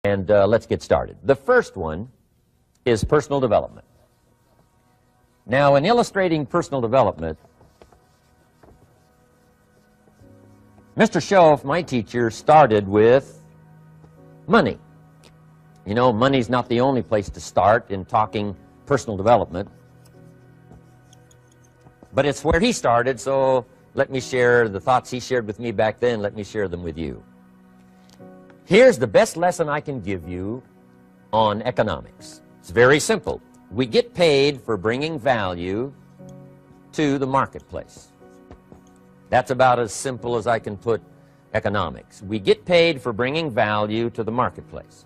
And let's get started. The first one is personal development. Now, in illustrating personal development, Mr. Schoaf, my teacher, started with money. You know, money's not the only place to start in talking personal development, but it's where he started, so let me share the thoughts he shared with me back then. Let me share them with you. Here's the best lesson I can give you on economics. It's very simple. We get paid for bringing value to the marketplace. That's about as simple as I can put economics. We get paid for bringing value to the marketplace.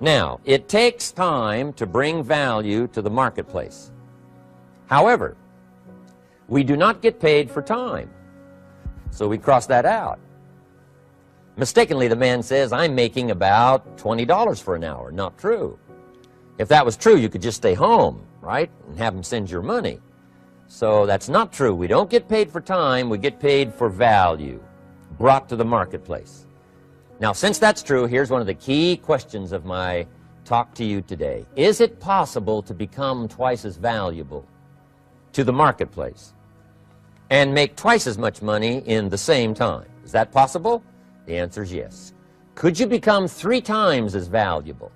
Now, it takes time to bring value to the marketplace. However, we do not get paid for time, so we cross that out. Mistakenly, the man says, I'm making about $20 for an hour. Not true. If that was true, you could just stay home, right, and have him send your money. So that's not true. We don't get paid for time. We get paid for value brought to the marketplace. Now, since that's true, here's one of the key questions of my talk to you today. Is it possible to become twice as valuable to the marketplace and make twice as much money in the same time? Is that possible? The answer is yes. Could you become 3 times as valuable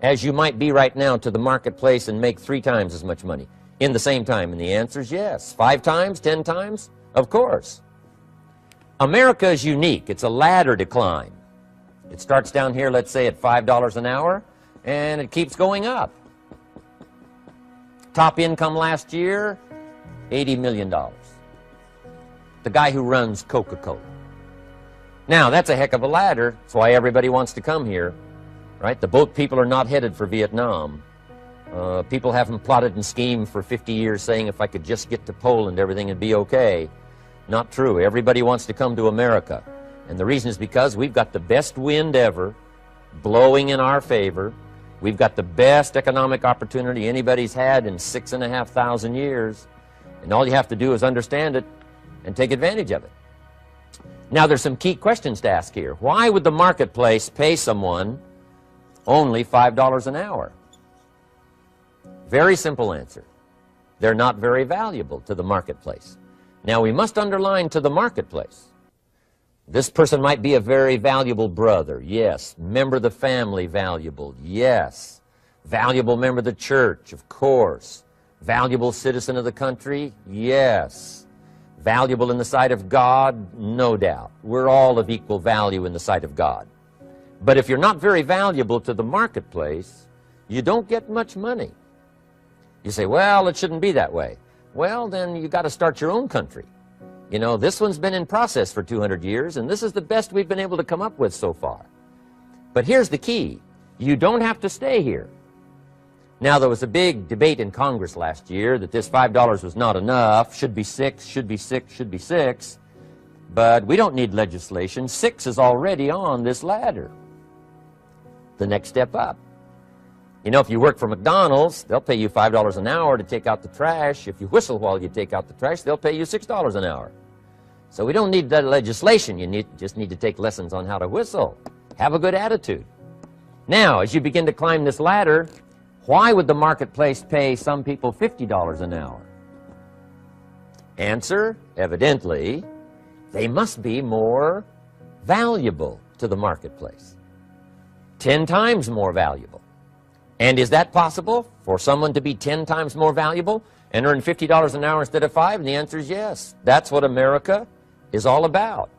as you might be right now to the marketplace and make 3 times as much money in the same time? And the answer is yes. 5 times, 10 times? Of course. America is unique. It's a ladder to climb. It starts down here, let's say, at $5 an hour, and it keeps going up. Top income last year, $80 million. The guy who runs Coca-Cola. Now, that's a heck of a ladder. That's why everybody wants to come here, right? The boat people are not headed for Vietnam. People haven't plotted and schemed for 50 years saying if I could just get to Poland, everything would be okay. Not true. Everybody wants to come to America. And the reason is because we've got the best wind ever blowing in our favor. We've got the best economic opportunity anybody's had in 6,500 years. And all you have to do is understand it and take advantage of it. Now, there's some key questions to ask here. Why would the marketplace pay someone only $5 an hour? Very simple answer. They're not very valuable to the marketplace. Now, we must underline to the marketplace. This person might be a very valuable brother, yes. Member of the family, valuable, yes. Valuable member of the church, of course. Valuable citizen of the country, yes. Valuable in the sight of God, no doubt. We're all of equal value in the sight of God. But if you're not very valuable to the marketplace, you don't get much money. You say, well, it shouldn't be that way. Well, then you got to start your own country. You know, this one's been in process for 200 years, and this is the best we've been able to come up with so far. But here's the key. You don't have to stay here. Now, there was a big debate in Congress last year that this $5 was not enough, should be 6, should be 6, should be 6. But we don't need legislation. 6 is already on this ladder. The next step up. You know, if you work for McDonald's, they'll pay you $5 an hour to take out the trash. If you whistle while you take out the trash, they'll pay you $6 an hour. So we don't need that legislation. You just need to take lessons on how to whistle. Have a good attitude. Now, as you begin to climb this ladder, why would the marketplace pay some people $50 an hour? Answer, evidently, they must be more valuable to the marketplace. 10 times more valuable. And is that possible for someone to be 10 times more valuable and earn $50 an hour instead of 5? And the answer is yes. That's what America is all about.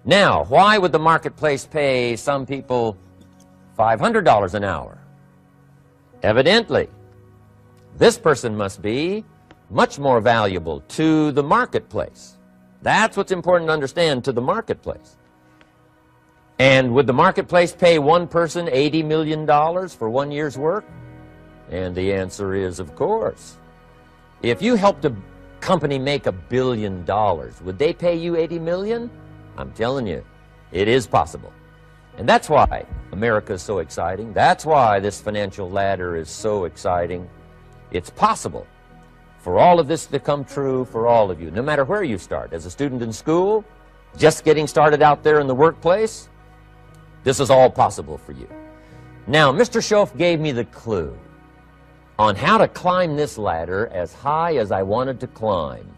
Now, why would the marketplace pay some people $500 an hour? Evidently, this person must be much more valuable to the marketplace. That's what's important to understand, to the marketplace. And would the marketplace pay one person $80 million for 1 year's work? And the answer is, of course. If you helped a company make $1 billion, would they pay you $80 million? I'm telling you, it is possible. And that's why America is so exciting. That's why this financial ladder is so exciting. It's possible for all of this to come true for all of you, no matter where you start. As a student in school, just getting started out there in the workplace, This is all possible for you. Now, Mr. Schoaf gave me the clue on how to climb this ladder as high as I wanted to climb.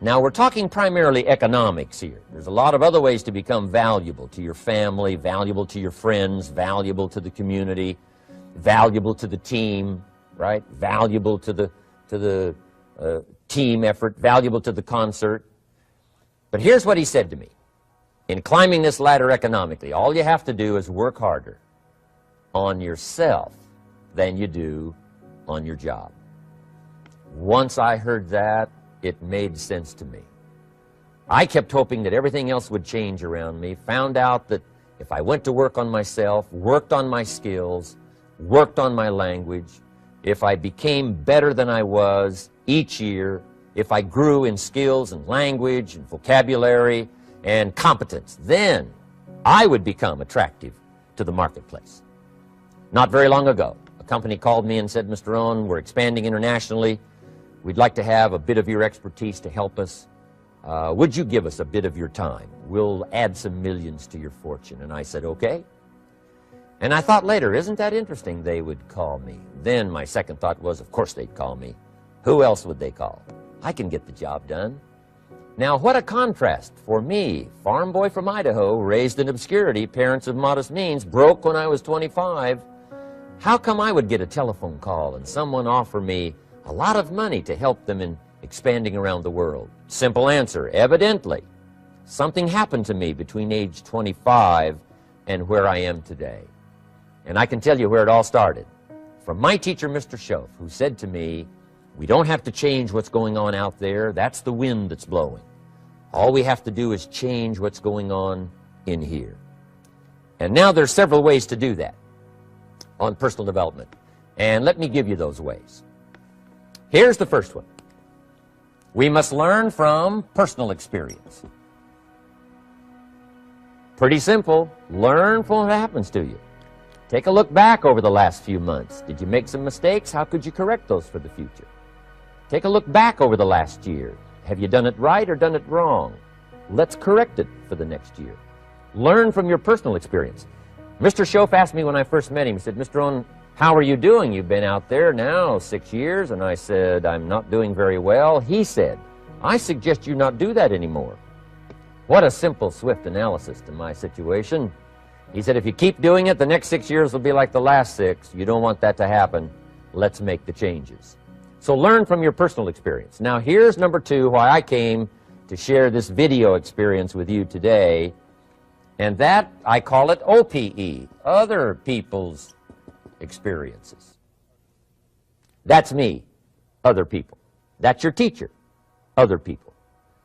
Now, we're talking primarily economics here. There's a lot of other ways to become valuable to your family, valuable to your friends, valuable to the community, valuable to the team, right? Valuable to the team effort, valuable to the concert. But here's what he said to me. In climbing this ladder economically, all you have to do is work harder on yourself than you do on your job. Once I heard that, it made sense to me. I kept hoping that everything else would change around me, found out that if I went to work on myself, worked on my skills, worked on my language, if I became better than I was each year, if I grew in skills and language and vocabulary and competence, then I would become attractive to the marketplace. Not very long ago, a company called me and said, Mr. Rohn, we're expanding internationally. We'd like to have a bit of your expertise to help us. Would you give us a bit of your time? We'll add some millions to your fortune. And I said, okay. And I thought later, isn't that interesting they would call me? Then my second thought was, of course they'd call me. Who else would they call? I can get the job done. Now, what a contrast for me, farm boy from Idaho, raised in obscurity, parents of modest means, broke when I was 25. How come I would get a telephone call and someone offer me a lot of money to help them in expanding around the world? Simple answer, evidently. Something happened to me between age 25 and where I am today. And I can tell you where it all started. From my teacher, Mr. Schoaf, who said to me, we don't have to change what's going on out there. That's the wind that's blowing. All we have to do is change what's going on in here. And now there's several ways to do that on personal development. And let me give you those ways. Here's the first one. We must learn from personal experience. Pretty simple. Learn from what happens to you. Take a look back over the last few months. Did you make some mistakes? How could you correct those for the future? Take a look back over the last year. Have you done it right or done it wrong? Let's correct it for the next year. Learn from your personal experience. Mr. Schoaf asked me when I first met him, he said, Mr. Rohn, how are you doing? You've been out there now 6 years. And I said, I'm not doing very well. He said, I suggest you not do that anymore. What a simple, swift analysis to my situation. He said, if you keep doing it, the next 6 years will be like the last 6. You don't want that to happen. Let's make the changes. So learn from your personal experience. Now here's number 2, why I came to share this video experience with you today. And that, I call it OPE, other people's experiences. That's me, other people. That's your teacher, other people.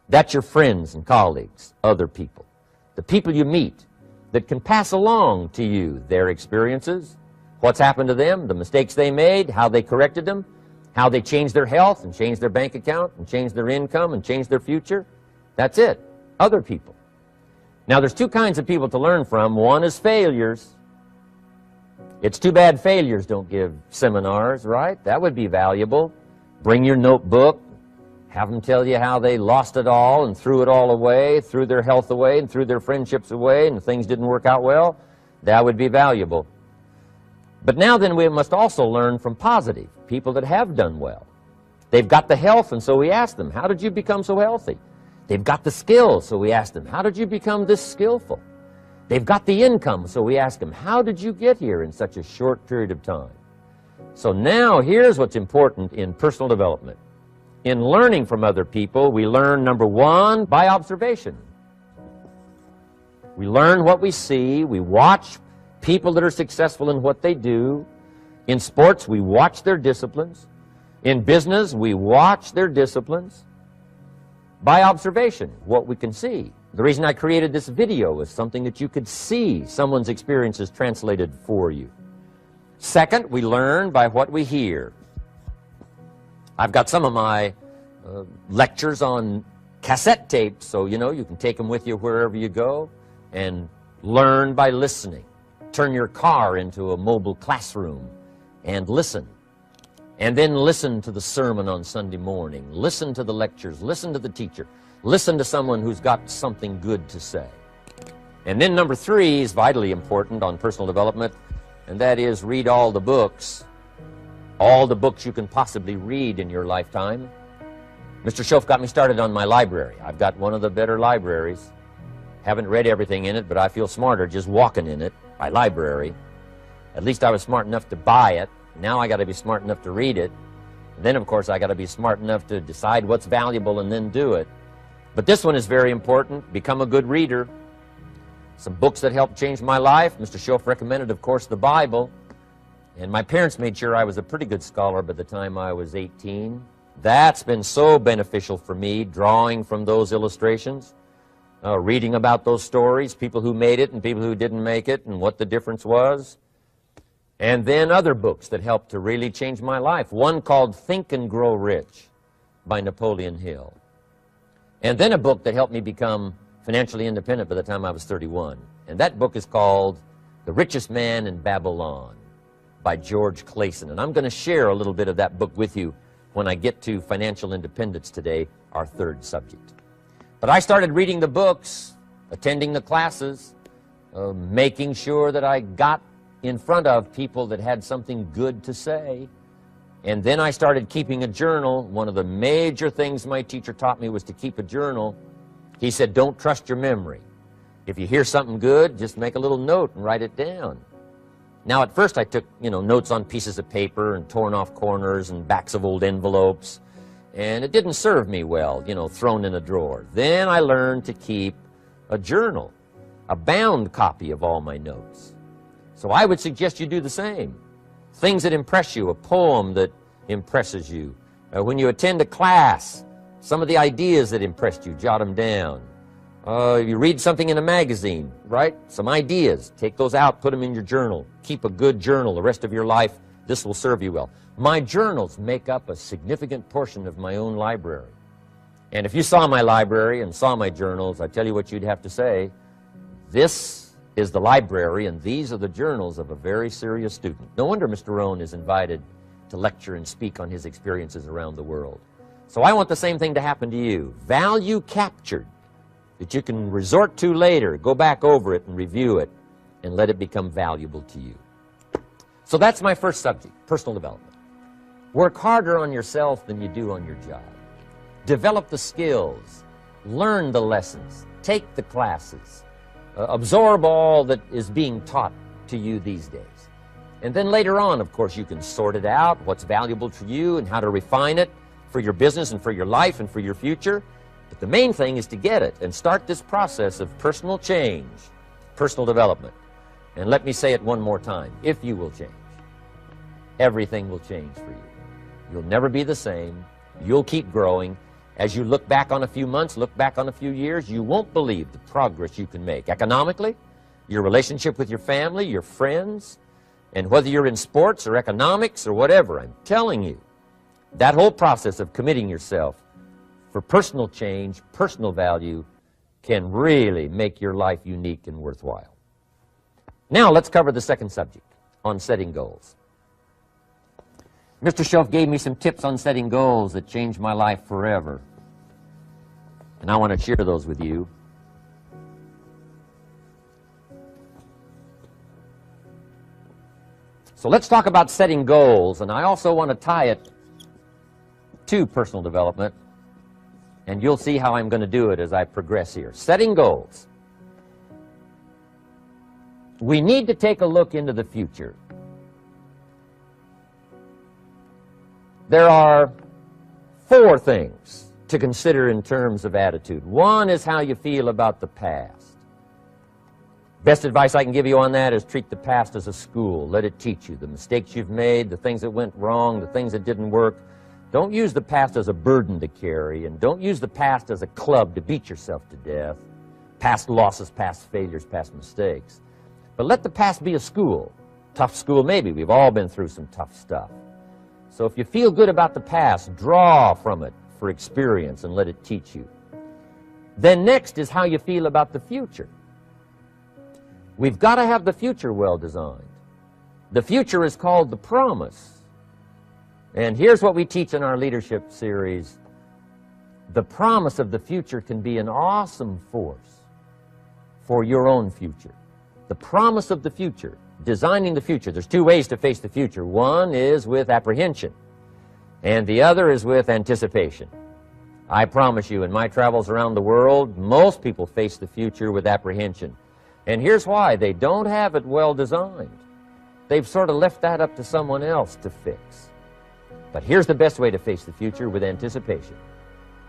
That's your friends and colleagues, other people. The people you meet that can pass along to you their experiences, what's happened to them, the mistakes they made, how they corrected them, how they changed their health and changed their bank account and changed their income and changed their future. That's it, other people. Now there's 2 kinds of people to learn from. One is failures. It's too bad failures don't give seminars, right? That would be valuable. Bring your notebook, have them tell you how they lost it all and threw it all away, threw their health away and threw their friendships away and things didn't work out well. That would be valuable. But now then we must also learn from positive, people that have done well. They've got the health, and so we ask them, how did you become so healthy? They've got the skills, so we ask them, how did you become this skillful? They've got the income, so we ask them, how did you get here in such a short period of time? So now here's what's important in personal development. In learning from other people, we learn, number 1, by observation. We learn what we see. We watch people that are successful in what they do. In sports, we watch their disciplines. In business, we watch their disciplines. By observation, what we can see. The reason I created this video was something that you could see someone's experiences translated for you. Second, we learn by what we hear. I've got some of my lectures on cassette tapes, so you know you can take them with you wherever you go and learn by listening. Turn your car into a mobile classroom and listen. And then listen to the sermon on Sunday morning. Listen to the lectures. Listen to the teacher. Listen to someone who's got something good to say. And then number 3 is vitally important on personal development, and that is read all the books you can possibly read in your lifetime. Mr. Schoaf got me started on my library. I've got one of the better libraries. Haven't read everything in it, but I feel smarter just walking in it. My library. At least I was smart enough to buy it. Now I got to be smart enough to read it. And then, of course, I got to be smart enough to decide what's valuable and then do it. But this one is very important. Become a good reader. Some books that helped change my life. Mr. Schoaf recommended, of course, the Bible. And my parents made sure I was a pretty good scholar by the time I was 18. That's been so beneficial for me, drawing from those illustrations, reading about those stories, people who made it and people who didn't make it, and what the difference was. And then other books that helped to really change my life. One called Think and Grow Rich by Napoleon Hill. And then a book that helped me become financially independent by the time I was 31. And that book is called The Richest Man in Babylon by George Clason. And I'm going to share a little bit of that book with you when I get to financial independence today, our 3rd subject. But I started reading the books, attending the classes, making sure that I got in front of people that had something good to say. And then I started keeping a journal. One of the major things my teacher taught me was to keep a journal. He said, don't trust your memory. If you hear something good, just make a little note and write it down. Now, at first I took, notes on pieces of paper and torn off corners and backs of old envelopes. And it didn't serve me well, thrown in a drawer. Then I learned to keep a journal, a bound copy of all my notes. So I would suggest you do the same. Things that impress you, a poem that impresses you. When you attend a class, some of the ideas that impressed you, jot them down. You read something in a magazine, right? Some ideas. Take those out, put them in your journal. Keep a good journal the rest of your life. This will serve you well. My journals make up a significant portion of my own library. And if you saw my library and saw my journals, I tell you what you'd have to say. This is the library, and these are the journals of a very serious student. No wonder Mr. Rohn is invited to lecture and speak on his experiences around the world. So I want the same thing to happen to you. Value captured that you can resort to later, go back over it and review it, and let it become valuable to you. So that's my first subject, personal development. Work harder on yourself than you do on your job. Develop the skills, learn the lessons, take the classes, absorb all that is being taught to you these days. And then later on, of course, you can sort it out, what's valuable to you and how to refine it for your business and for your life and for your future. But the main thing is to get it and start this process of personal change, personal development. And let me say it one more time. If you will change, everything will change for you. You'll never be the same. You'll keep growing. As you look back on a few months, look back on a few years, you won't believe the progress you can make. Economically, your relationship with your family, your friends, and whether you're in sports or economics or whatever, I'm telling you, that whole process of committing yourself for personal change, personal value, can really make your life unique and worthwhile. Now let's cover the 2nd subject, on setting goals. Mr. Schoaf gave me some tips on setting goals that changed my life forever. And I want to share those with you. So let's talk about setting goals, and I also want to tie it to personal development, and you'll see how I'm going to do it as I progress here. Setting goals. We need to take a look into the future. There are 4 things to consider in terms of attitude. One is how you feel about the past. Best advice I can give you on that is treat the past as a school. Let it teach you the mistakes you've made, the things that went wrong, the things that didn't work. Don't use the past as a burden to carry, and don't use the past as a club to beat yourself to death. Past losses, past failures, past mistakes. But let the past be a school. Tough school maybe. We've all been through some tough stuff. So if you feel good about the past, draw from it for experience and let it teach you. Then next is how you feel about the future. We've got to have the future well designed. The future is called the promise. And here's what we teach in our leadership series. The promise of the future can be an awesome force for your own future. The promise of the future, designing the future. There's two ways to face the future. One is with apprehension, and the other is with anticipation. I promise you, in my travels around the world, most people face the future with apprehension. And here's why. They don't have it well designed. They've sort of left that up to someone else to fix. But here's the best way to face the future, with anticipation.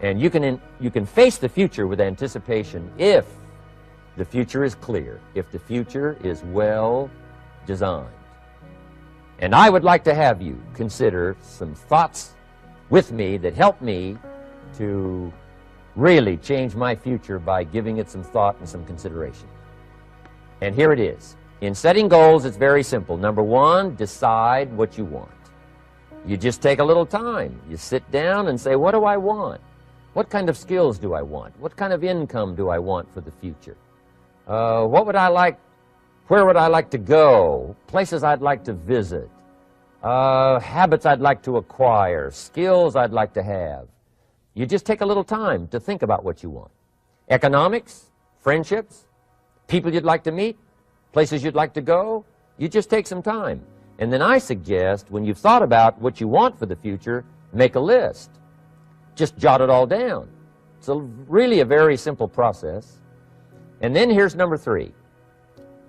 And you can face the future with anticipation if the future is clear, if the future is well designed. And I would like to have you consider some thoughts with me that help me to really change my future by giving it some thought and some consideration. And here it is. In setting goals, it's very simple. Number one, decide what you want. You just take a little time. You sit down and say, what do I want? What kind of skills do I want? What kind of income do I want for the future? What would I like? Where would I like to go? Places I'd like to visit? Habits I'd like to acquire? Skills I'd like to have? You just take a little time to think about what you want. Economics, friendships, people you'd like to meet, places you'd like to go. You just take some time. And then I suggest, when you've thought about what you want for the future, make a list. Just jot it all down. It's really a very simple process. And then here's number three.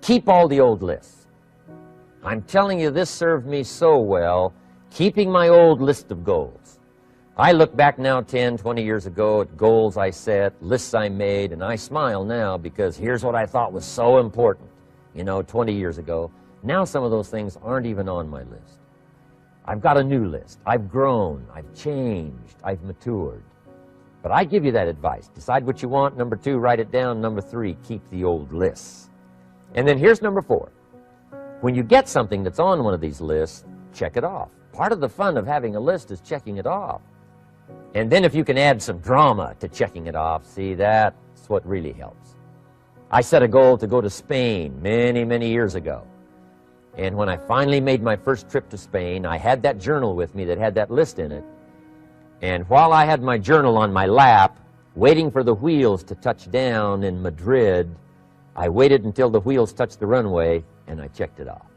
Keep all the old lists. I'm telling you, this served me so well, keeping my old list of goals. I look back now 10, 20 years ago at goals I set, lists I made, and I smile now because here's what I thought was so important, 20 years ago. Now some of those things aren't even on my list. I've got a new list. I've grown. I've changed. I've matured. But I give you that advice. Decide what you want. Number two, write it down. Number three, keep the old lists. And then here's number four. When you get something that's on one of these lists, check it off. Part of the fun of having a list is checking it off. And then if you can add some drama to checking it off, see, that's what really helps. I set a goal to go to Spain many, many years ago. And when I finally made my first trip to Spain, I had that journal with me that had that list in it. And while I had my journal on my lap, waiting for the wheels to touch down in Madrid, I waited until the wheels touched the runway, and I checked it off.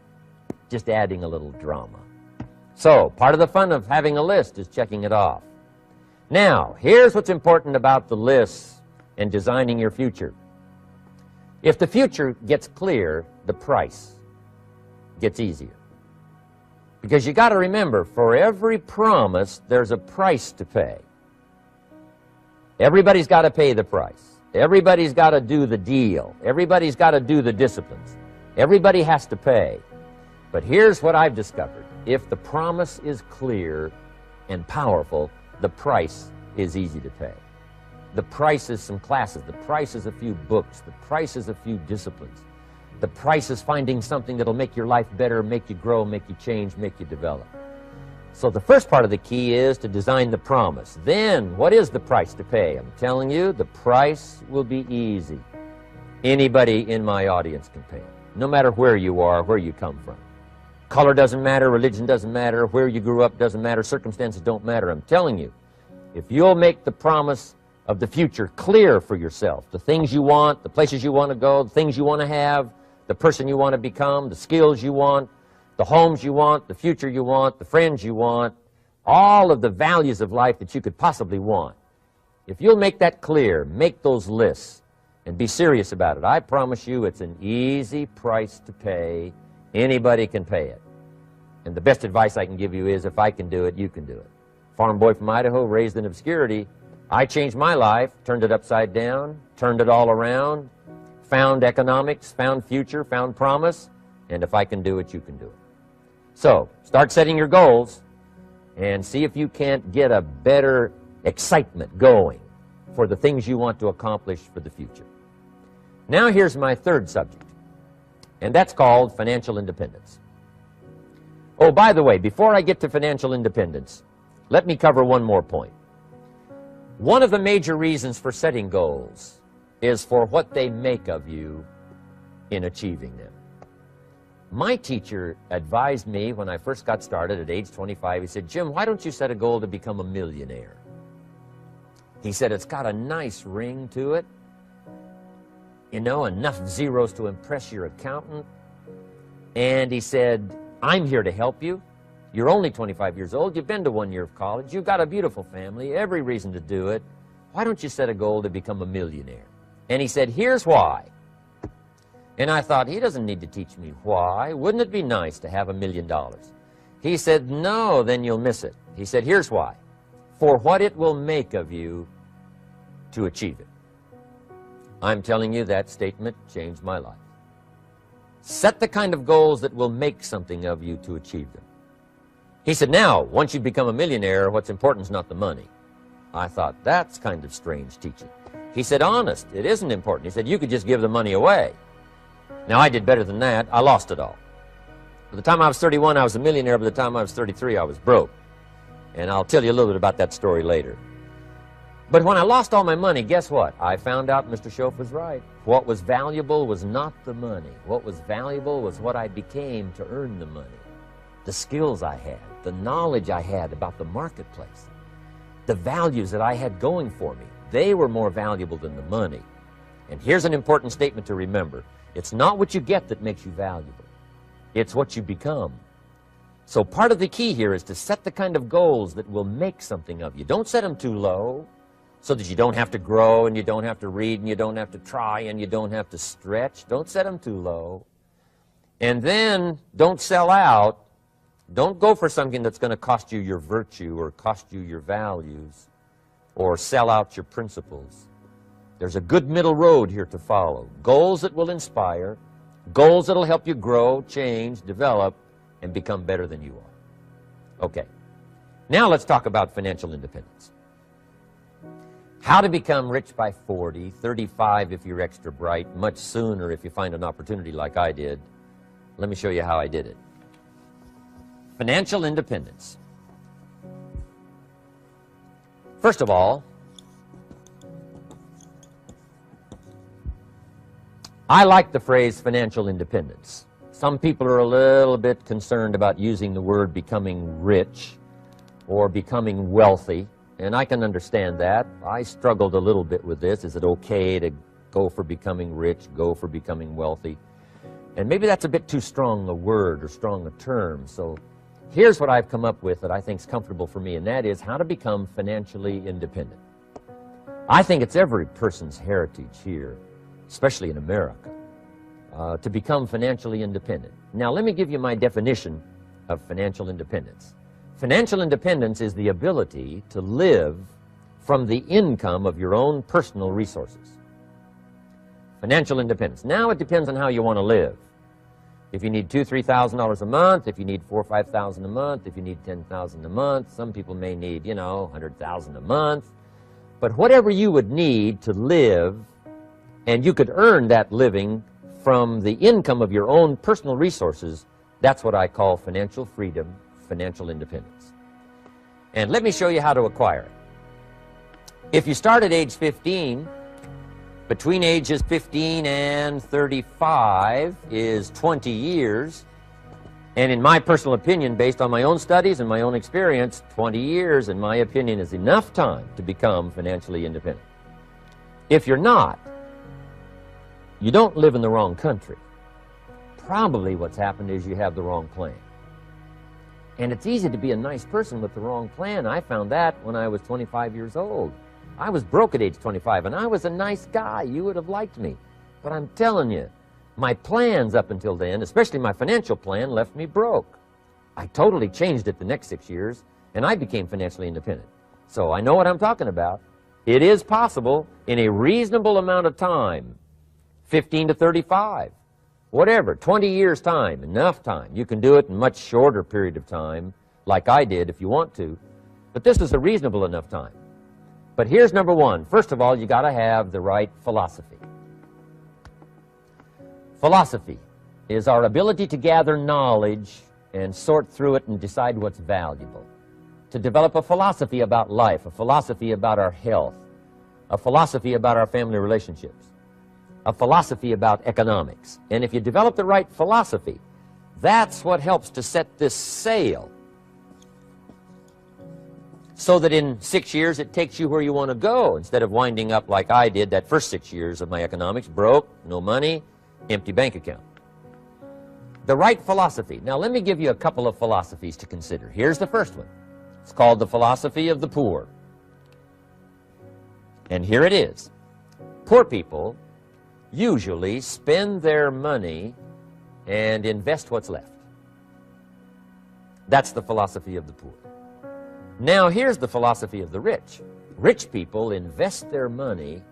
Just adding a little drama. So, part of the fun of having a list is checking it off. Now, here's what's important about the lists and designing your future. If the future gets clear, the price gets easier. Because you got to remember, for every promise, there's a price to pay. Everybody's got to pay the price. Everybody's got to do the deal. Everybody's got to do the disciplines. Everybody has to pay. But here's what I've discovered. If the promise is clear and powerful, the price is easy to pay. The price is some classes. The price is a few books. The price is a few disciplines. The price is finding something that'll make your life better, make you grow, make you change, make you develop. So the first part of the key is to design the promise. Then, what is the price to pay? I'm telling you, the price will be easy. Anybody in my audience can pay it, no matter where you are, where you come from. Color doesn't matter, religion doesn't matter, where you grew up doesn't matter, circumstances don't matter. I'm telling you, if you'll make the promise of the future clear for yourself, the things you want, the places you want to go, the things you want to have, the person you want to become, the skills you want, the homes you want, the future you want, the friends you want, all of the values of life that you could possibly want. If you'll make that clear, make those lists, and be serious about it, I promise you it's an easy price to pay. Anybody can pay it. And the best advice I can give you is, if I can do it, you can do it. Farm boy from Idaho, raised in obscurity, I changed my life, turned it upside down, turned it all around, found economics, found future, found promise, and if I can do it, you can do it. So, start setting your goals and see if you can't get a better excitement going for the things you want to accomplish for the future. Now here's my third subject, and that's called financial independence. Oh, by the way, before I get to financial independence, let me cover one more point. One of the major reasons for setting goals is for what they make of you in achieving them. My teacher advised me when I first got started at age 25, he said, Jim, why don't you set a goal to become a millionaire? He said, it's got a nice ring to it. you know, enough zeros to impress your accountant. And he said, I'm here to help you. You're only 25 years old. You've been to 1 year of college. You've got a beautiful family, every reason to do it. Why don't you set a goal to become a millionaire? And he said, here's why. And I thought, he doesn't need to teach me why. Wouldn't it be nice to have $1 million? He said, no, then you'll miss it. He said, here's why. For what it will make of you to achieve it. I'm telling you, that statement changed my life. Set the kind of goals that will make something of you to achieve them. He said, now, once you become a millionaire, what's important is not the money. I thought, that's kind of strange teaching. He said, honest, it isn't important. He said, you could just give the money away. Now, I did better than that. I lost it all. By the time I was 31, I was a millionaire. By the time I was 33, I was broke. And I'll tell you a little bit about that story later. But when I lost all my money, guess what? I found out Mr. Schoaf was right. What was valuable was not the money. What was valuable was what I became to earn the money. The skills I had, the knowledge I had about the marketplace, the values that I had going for me. They were more valuable than the money. And here's an important statement to remember. It's not what you get that makes you valuable. It's what you become. So part of the key here is to set the kind of goals that will make something of you. Don't set them too low so that you don't have to grow and you don't have to read and you don't have to try and you don't have to stretch. Don't set them too low. And then don't sell out. Don't go for something that's going to cost you your virtue or cost you your values or sell out your principles. There's a good middle road here to follow. Goals that will inspire, goals that will help you grow, change, develop, and become better than you are. Okay, now let's talk about financial independence. How to become rich by 40, 35 if you're extra bright, much sooner if you find an opportunity like I did. Let me show you how I did it. Financial independence. First of all, I like the phrase financial independence. Some people are a little bit concerned about using the word becoming rich or becoming wealthy, and I can understand that. I struggled a little bit with this. Is it okay to go for becoming rich, go for becoming wealthy? And maybe that's a bit too strong a word or strong a term. So here's what I've come up with that I think is comfortable for me, and that is how to become financially independent. I think it's every person's heritage here, especially in America, to become financially independent. Now, let me give you my definition of financial independence. Financial independence is the ability to live from the income of your own personal resources. Financial independence. Now it depends on how you want to live. If you need $2,000, $3,000 a month, if you need $4,000 or $5,000 a month, if you need $10,000 a month, some people may need, you know, $100,000 a month. But whatever you would need to live, and you could earn that living from the income of your own personal resources, that's what I call financial freedom, financial independence. And let me show you how to acquire it. If you start at age 15, between ages 15 and 35 is 20 years. And in my personal opinion, based on my own studies and my own experience, 20 years, in my opinion, is enough time to become financially independent. If you're not, you don't live in the wrong country. Probably what's happened is you have the wrong plan. And it's easy to be a nice person with the wrong plan. I found that when I was 25 years old. I was broke at age 25, and I was a nice guy. You would have liked me. But I'm telling you, my plans up until then, especially my financial plan, left me broke. I totally changed it the next 6 years, and I became financially independent. So I know what I'm talking about. It is possible in a reasonable amount of time, 15 to 35, whatever, 20 years' time, enough time. You can do it in a much shorter period of time, like I did if you want to. But this is a reasonable enough time. But here's number one. First of all, you got to have the right philosophy. Philosophy is our ability to gather knowledge and sort through it and decide what's valuable. To develop a philosophy about life, a philosophy about our health, a philosophy about our family relationships, a philosophy about economics. And if you develop the right philosophy, that's what helps to set this sail so that in 6 years it takes you where you want to go, instead of winding up like I did that first 6 years of my economics, broke, no money, empty bank account. The right philosophy. Now let me give you a couple of philosophies to consider. Here's the first one. It's called the philosophy of the poor. And here it is. Poor people usually spend their money and invest what's left. That's the philosophy of the poor. Now here's the philosophy of the rich. Rich people invest their money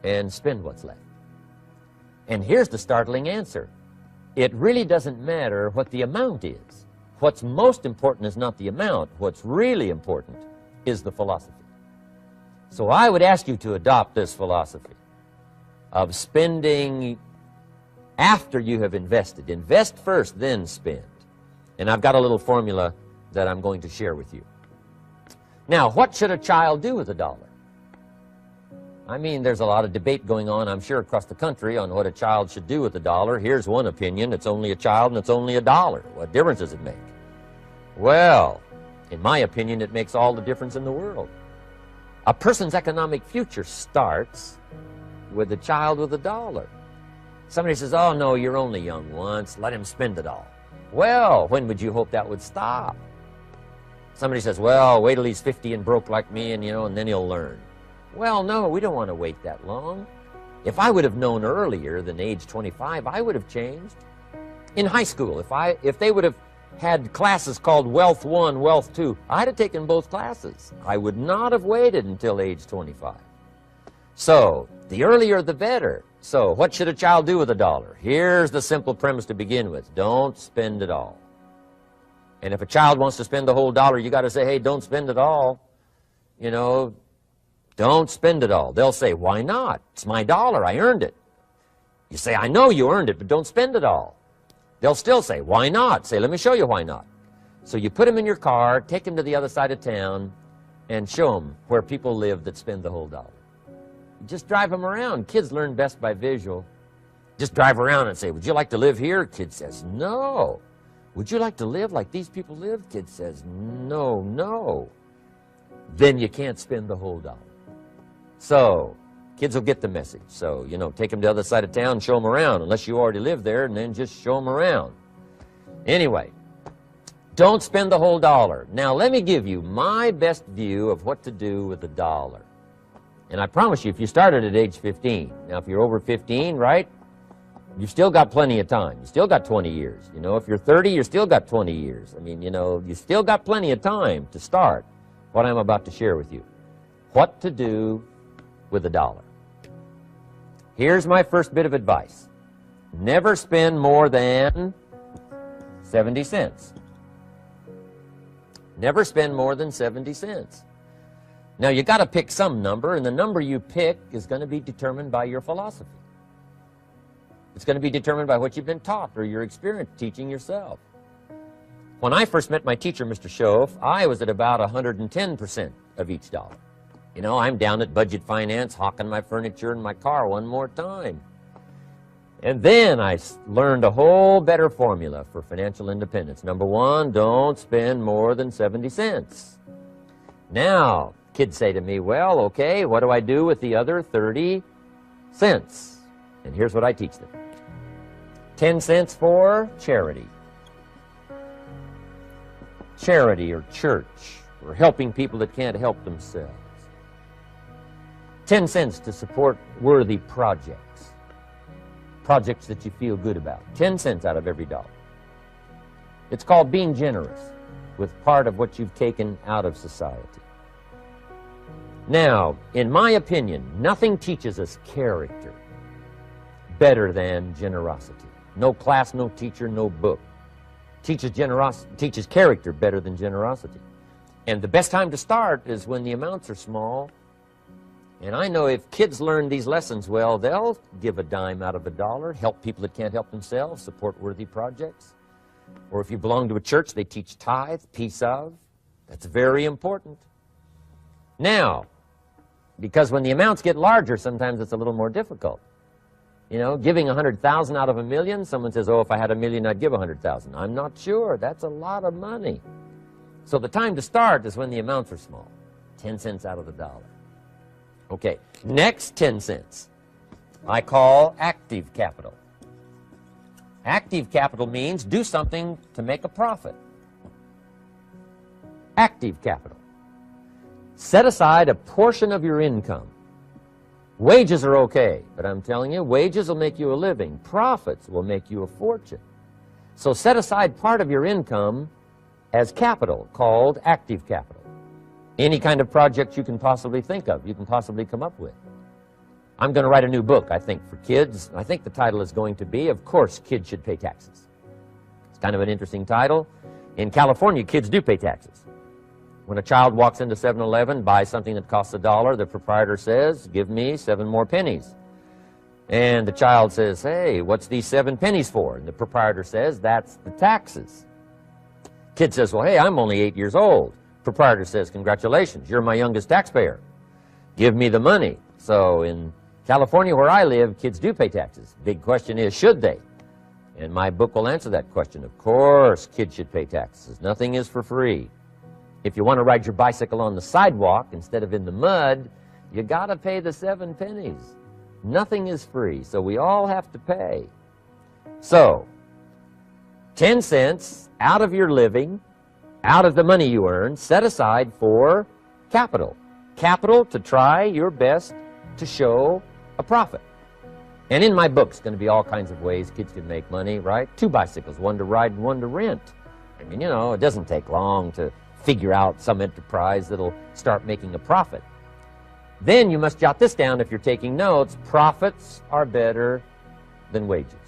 and spend what's left. And here's the startling answer. It really doesn't matter what the amount is. What's most important is not the amount. What's really important is the philosophy. So I would ask you to adopt this philosophy of spending after you have invested. Invest first, then spend. And I've got a little formula that I'm going to share with you. Now, what should a child do with $1? I mean, there's a lot of debate going on, I'm sure, across the country on what a child should do with $1. Here's one opinion. It's only a child and it's only $1. What difference does it make? Well, in my opinion, it makes all the difference in the world. A person's economic future starts with a child with $1. Somebody says, oh, no, you're only young once. Let him spend it all. Well, when would you hope that would stop? Somebody says, well, wait till he's 50 and broke like me, and, and then he'll learn. Well, no, we don't want to wait that long. If I would have known earlier than age 25, I would have changed. In high school, if they would have had classes called Wealth 1, Wealth 2, I'd have taken both classes. I would not have waited until age 25. So, the earlier the better. So, what should a child do with $1? Here's the simple premise to begin with. Don't spend it all. And if a child wants to spend the whole $1, you got to say, hey, don't spend it all. Don't spend it all. They'll say, why not? It's my $1. I earned it. You say, I know you earned it, but don't spend it all. They'll still say, why not? Say, let me show you why not. So you put them in your car, take them to the other side of town, and show them where people live that spend the whole $1. Just drive them around. Kids learn best by visual. Just drive around and say, would you like to live here? Kid says, no. Would you like to live like these people live? Kid says, no, no. Then you can't spend the whole $1. So, kids will get the message. So, take them to the other side of town, show them around, unless you already live there, and then just show them around. Anyway, don't spend the whole $1. Now, let me give you my best view of what to do with $1. And I promise you, if you started at age 15, now if you're over 15, right, you've still got plenty of time. You still got 20 years. If you're 30, you still got 20 years. I mean, you still got plenty of time to start what I'm about to share with you. What to do with $1. Here's my first bit of advice. Never spend more than 70 cents. Never spend more than 70 cents. Now, you got to pick some number, and the number you pick is going to be determined by your philosophy. It's going to be determined by what you've been taught or your experience teaching yourself. When I first met my teacher, Mr. Schoaf, I was at about 110% of each $1. I'm down at budget finance, hawking my furniture and my car one more time. And then I learned a whole better formula for financial independence. Number one, don't spend more than 70 cents. Now, kids say to me, well, okay, what do I do with the other 30 cents? And here's what I teach them. 10 cents for charity. Charity or church, or helping people that can't help themselves. 10 cents to support worthy projects. Projects that you feel good about. 10 cents out of every $1. It's called being generous with part of what you've taken out of society. Now, in my opinion, nothing teaches us character better than generosity. No class, no teacher, no book teaches character better than generosity. And the best time to start is when the amounts are small. And I know if kids learn these lessons well, they'll give a dime out of $1, help people that can't help themselves, support worthy projects. Or if you belong to a church, they teach tithe, piece of. That's very important. Now, because when the amounts get larger, sometimes it's a little more difficult. Giving 100,000 out of $1 million, someone says, oh, if I had $1 million, I'd give 100,000. I'm not sure. That's a lot of money. So the time to start is when the amounts are small. 10 cents out of the dollar. Okay, next 10 cents I call active capital. Active capital means do something to make a profit. Active capital. Set aside a portion of your income. Wages are okay, but I'm telling you, wages will make you a living. Profits will make you a fortune. So set aside part of your income as capital, called active capital. Any kind of project you can possibly think of, you can possibly come up with. I'm going to write a new book, I think, for kids. I think the title is going to be, Of Course, Kids Should Pay Taxes. It's kind of an interesting title. In California, kids do pay taxes. When a child walks into 7-Eleven, buys something that costs $1, the proprietor says, give me 7 more pennies. And the child says, hey, what's these 7 pennies for? And the proprietor says, that's the taxes. Kid says, well, hey, I'm only 8 years old. Proprietor says, congratulations, you're my youngest taxpayer. Give me the money. So in California, where I live, kids do pay taxes. Big question is, should they? And my book will answer that question. Of course, kids should pay taxes. Nothing is for free. If you want to ride your bicycle on the sidewalk instead of in the mud, you got to pay the 7 pennies. Nothing is free, so we all have to pay. So, 10 cents out of your living, out of the money you earn, set aside for capital. Capital to try your best to show a profit. And in my book, it's going to be all kinds of ways kids can make money, right? 2 bicycles, one to ride and one to rent. I mean, you know, it doesn't take long to figure out some enterprise that'll start making a profit. Then you must jot this down if you're taking notes. Profits are better than wages.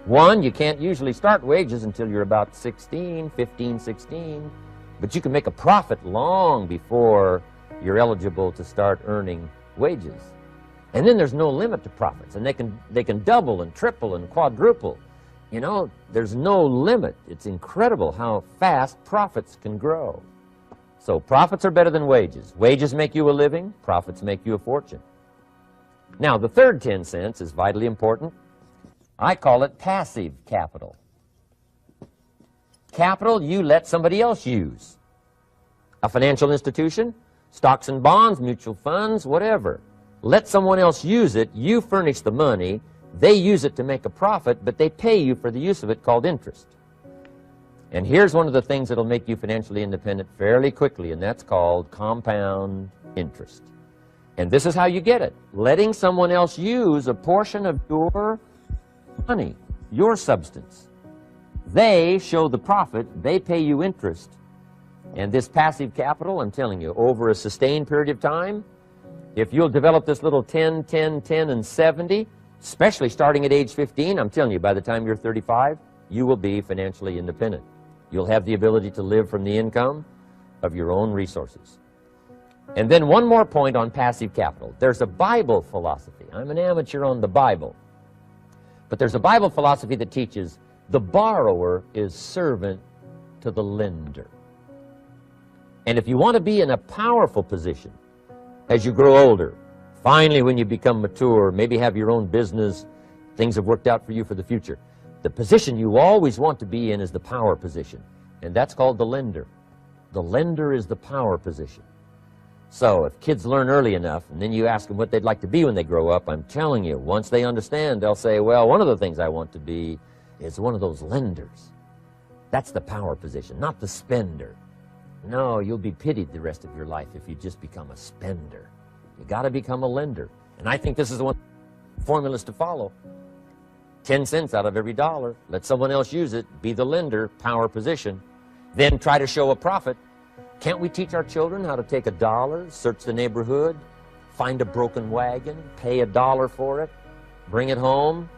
1, you can't usually start wages until you're about 16, 15, 16, but you can make a profit long before you're eligible to start earning wages. And then there's no limit to profits, and they can double and triple and quadruple. You know, there's no limit. It's incredible how fast profits can grow. So profits are better than wages. Wages make you a living, profits make you a fortune. Now, the third 10 cents is vitally important. I call it passive capital. Capital you let somebody else use. A financial institution, stocks and bonds, mutual funds, whatever. Let someone else use it, you furnish the money, they use it to make a profit, but they pay you for the use of it, called interest. And here's one of the things that'll make you financially independent fairly quickly, and that's called compound interest. And this is how you get it. Letting someone else use a portion of your money, your substance. They show the profit, they pay you interest. And this passive capital, I'm telling you, over a sustained period of time, if you'll develop this little 10, 10, 10, and 70, especially starting at age 15, I'm telling you, by the time you're 35, you will be financially independent. You'll have the ability to live from the income of your own resources. And then one more point on passive capital. There's a Bible philosophy. I'm an amateur on the Bible. But there's a Bible philosophy that teaches the borrower is servant to the lender. And if you want to be in a powerful position as you grow older, finally when you become mature, maybe have your own business, things have worked out for you for the future, the position you always want to be in is the power position, and that's called the lender. The lender is the power position. So if kids learn early enough, and then you ask them what they'd like to be when they grow up, I'm telling you, once they understand, they'll say, well, one of the things I want to be is one of those lenders. That's the power position, not the spender. No, you'll be pitied the rest of your life if you just become a spender. You got to become a lender. And I think this is the one formulas to follow. 10 cents out of every dollar. Let someone else use it. Be the lender, power position. Then try to show a profit. Can't we teach our children how to take $1, search the neighborhood, find a broken wagon, pay $1 for it, bring it home,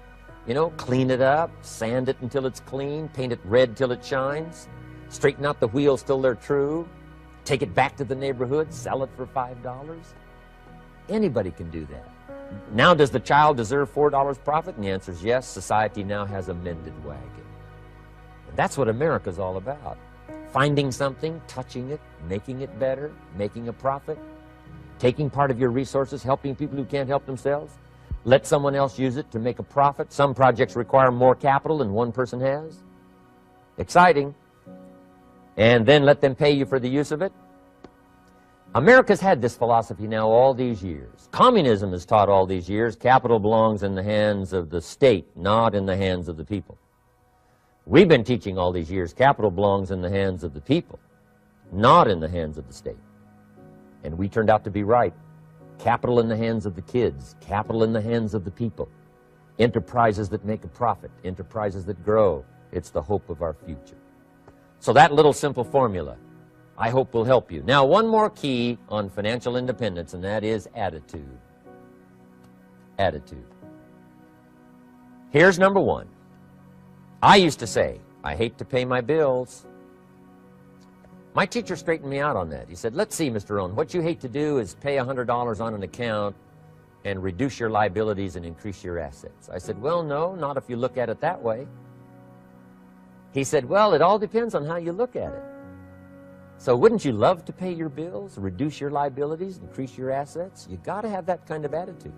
you know, clean it up, sand it until it's clean, paint it red till it shines, straighten out the wheels till they're true, take it back to the neighborhood, sell it for $5? Anybody can do that. Now, does the child deserve $4 profit? And the answer is yes. Society now has a mended wagon. And that's what America's all about. Finding something, touching it, making it better, making a profit, taking part of your resources, helping people who can't help themselves. Let someone else use it to make a profit. Some projects require more capital than one person has. Exciting. and then let them pay you for the use of it? America's had this philosophy now all these years. Communism has taught all these years capital belongs in the hands of the state, not in the hands of the people. We've been teaching all these years capital belongs in the hands of the people, not in the hands of the state. And we turned out to be right. Capital in the hands of the kids, capital in the hands of the people. Enterprises that make a profit, enterprises that grow. It's the hope of our future. So that little simple formula, I hope, will help you. Now, one more key on financial independence, and that is attitude. Attitude. Here's number one. I used to say, I hate to pay my bills. My teacher straightened me out on that. He said, let's see, Mr. Rohn, what you hate to do is pay $100 on an account and reduce your liabilities and increase your assets. I said, well, no, not if you look at it that way. He said, well, it all depends on how you look at it. So wouldn't you love to pay your bills, reduce your liabilities, increase your assets? You got to have that kind of attitude.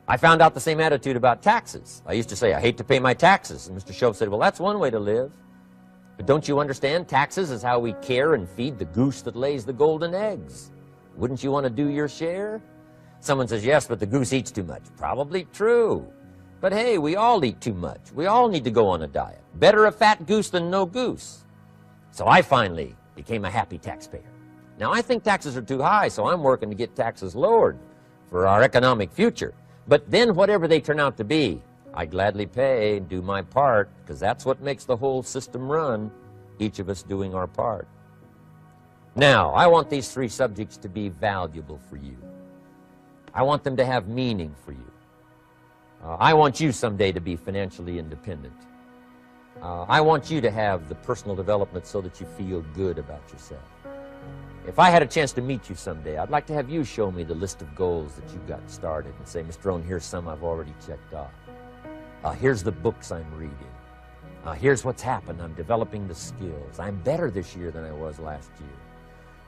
I found out the same attitude about taxes. I used to say, I hate to pay my taxes. And Mr. Shoaff said, well, that's one way to live. But don't you understand? Taxes is how we care and feed the goose that lays the golden eggs. Wouldn't you want to do your share? Someone says, yes, but the goose eats too much. Probably true. But hey, we all eat too much. We all need to go on a diet. Better a fat goose than no goose. So I finally became a happy taxpayer. Now, I think taxes are too high, so I'm working to get taxes lowered for our economic future. But then whatever they turn out to be, I gladly pay and do my part, because that's what makes the whole system run, each of us doing our part. Now, I want these three subjects to be valuable for you. I want them to have meaning for you. I want you someday to be financially independent. I want you to have the personal development so that you feel good about yourself. If I had a chance to meet you someday, I'd like to have you show me the list of goals that you got started and say, Mr. Rohn, here's some I've already checked off. Here's the books I'm reading. Here's what's happened. I'm developing the skills. I'm better this year than I was last year.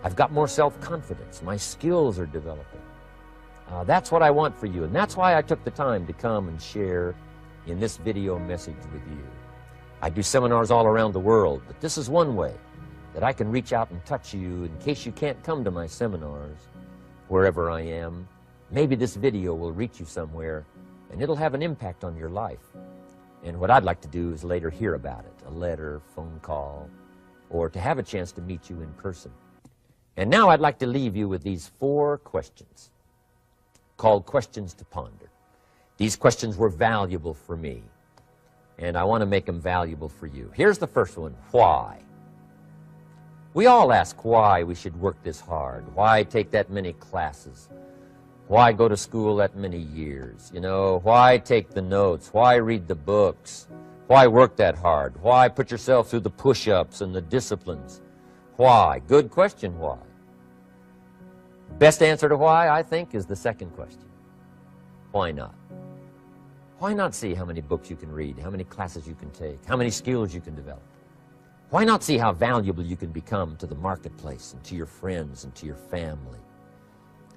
I've got more self-confidence. My skills are developing. That's what I want for you, and that's why I took the time to come and share in this video message with you. I do seminars all around the world, but this is one way that I can reach out and touch you in case you can't come to my seminars, wherever I am. Maybe this video will reach you somewhere, and it'll have an impact on your life. And what I'd like to do is later hear about it, a letter, phone call, or to have a chance to meet you in person. And now I'd like to leave you with these 4 questions called Questions to Ponder. These questions were valuable for me, and I want to make them valuable for you. Here's the first one, why? We all ask why we should work this hard. Why take that many classes? Why go to school that many years? You know, why take the notes? Why read the books? Why work that hard? Why put yourself through the push-ups and the disciplines? Why? Good question, why? Best answer to why, I think, is the second question. Why not? Why not see how many books you can read, how many classes you can take, how many skills you can develop? Why not see how valuable you can become to the marketplace and to your friends and to your family?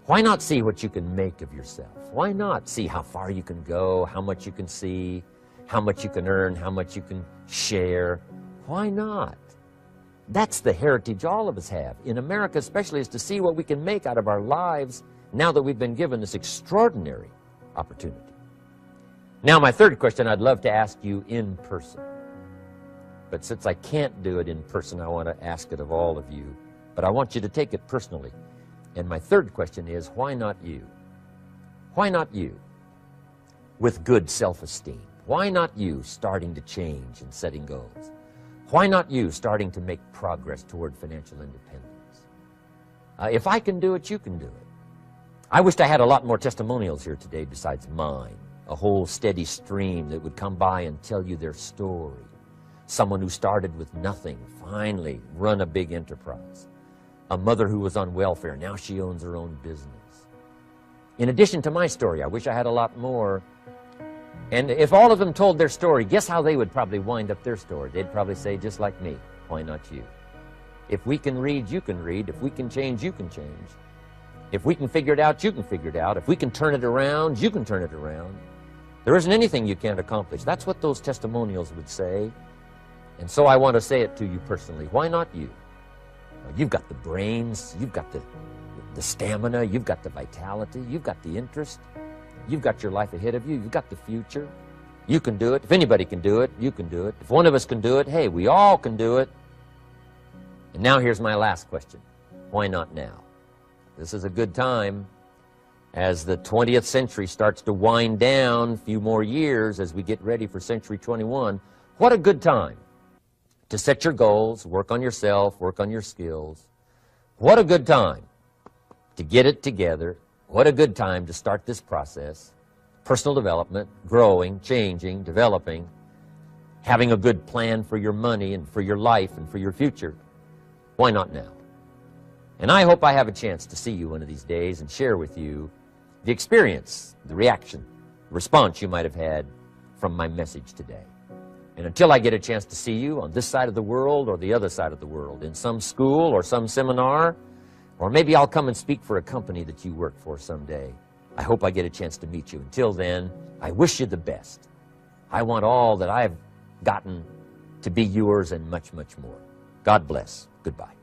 Why not see what you can make of yourself? Why not see how far you can go, how much you can see, how much you can earn, how much you can share? Why not? That's the heritage all of us have, in America especially, is to see what we can make out of our lives now that we've been given this extraordinary opportunity. Now, my third question I'd love to ask you in person. But since I can't do it in person, I want to ask it of all of you. But I want you to take it personally. And my third question is, why not you? Why not you with good self-esteem? Why not you starting to change and setting goals? Why not you starting to make progress toward financial independence? If I can do it, you can do it. I wished I had a lot more testimonials here today besides mine. A whole steady stream that would come by and tell you their story. Someone who started with nothing, finally run a big enterprise. A mother who was on welfare, now she owns her own business. In addition to my story, I wish I had a lot more. And if all of them told their story, guess how they would probably wind up their story? They'd probably say, just like me, why not you? If we can read, you can read. If we can change, you can change. If we can figure it out, you can figure it out. If we can turn it around, you can turn it around. There isn't anything you can't accomplish. That's what those testimonials would say. And so I want to say it to you personally. Why not you? You've got the brains, you've got the stamina, you've got the vitality, you've got the interest, you've got your life ahead of you, you've got the future. You can do it. If anybody can do it, you can do it. If one of us can do it, hey, we all can do it. And now here's my last question. Why not now? This is a good time as the 20th century starts to wind down, a few more years as we get ready for century 21. What a good time to set your goals, work on yourself, work on your skills. What a good time to get it together. What a good time to start this process. Personal development, growing, changing, developing, having a good plan for your money and for your life and for your future. Why not now? And I hope I have a chance to see you one of these days and share with you the experience, the reaction, the response you might have had from my message today. And until I get a chance to see you on this side of the world or the other side of the world, in some school or some seminar, or maybe I'll come and speak for a company that you work for someday, I hope I get a chance to meet you. Until then, I wish you the best. I want all that I've gotten to be yours and much, much more. God bless. Goodbye.